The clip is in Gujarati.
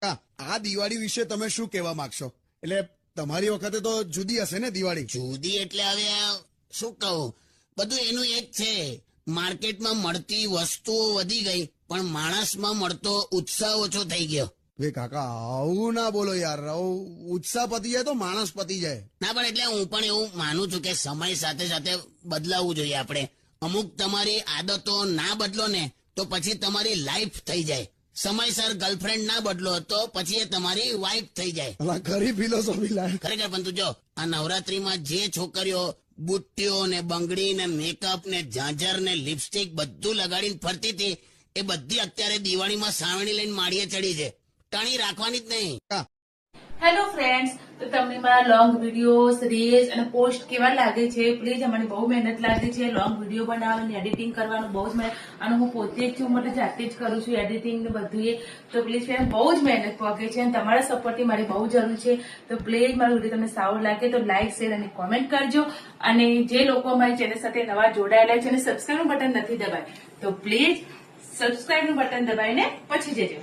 હા, આ દિવાળી વિશે તમે શું કહેવા માંગશો? એટલે તમારી વખતે તો જુદી હશે ને દિવાળી? જુદી એટલે હવે શું કહું, બધું એનું એ જ છે. માર્કેટમાં મળતી વસ્તુઓ વધી ગઈ, પણ માણસમાં મળતો ઉત્સાહ ઓછો થઈ ગયો. વે કાકા, આવું ના બોલો યાર. આવું ઉત્સાહ પતી જાય તો માણસ પતી જાય. ના, પણ એટલે હું પણ એવું માનું છું કે સમય સાથે સાથે બદલાવવું જોઈએ આપણે. અમુક તમારી આદતો ના બદલો ને તો પછી તમારી લાઈફ થઈ જાય. સમયસર ગર્લફ્રેન્ડ ના બદલો તો પછી એ તમારી વાઈફ થઈ જાય. અલા, ખરી ફિલોસોફી લાય. ખરેખર. પણ તું જો, આ નવરાત્રીમાં જે છોકરીઓ બુટ્ટીઓ ને બંગડી ને મેકઅપ ને ઝાંઝર ને લિપસ્ટિક બધું લગાડીને ફરતી હતી, એ બધી અત્યારે દિવાળીમાં સાવણી લઈને માળીએ ચડી છે. ટણી રાખવાની જ નહીં. હા, હેલો ફ્રેન્ડ્સ, તો તમને મારા લોંગ વિડીયોઝ, રીલ્સ અને પોસ્ટ કેવા લાગે છે? પ્લીઝ, અમારી બહુ મહેનત લાગે છે લોંગ વિડીયો બનાવવાની, એડિટિંગ કરવાનું બહુ જ મહેનત. અને હું પોતે જ છું, માટે જાતે જ કરું છું એડિટિંગ ને બધું એ. તો પ્લીઝ ફ્રેન્ડ, બહુ જ મહેનત પોકે છે અને તમારા સપોર્ટની મારી બહુ જરૂર છે. તો પ્લીઝ મારો વિડીયો તમને સારો લાગે તો લાઈક, શેર અને કોમેન્ટ કરજો. અને જે લોકો અમારી ચેનલ સાથે નવા જોડાયેલા છે અને સબસ્ક્રાઇબ બટન નથી દબાય, તો પ્લીઝ સબસ્ક્રાઇબ નું બટન દબાઈને પછી જજો.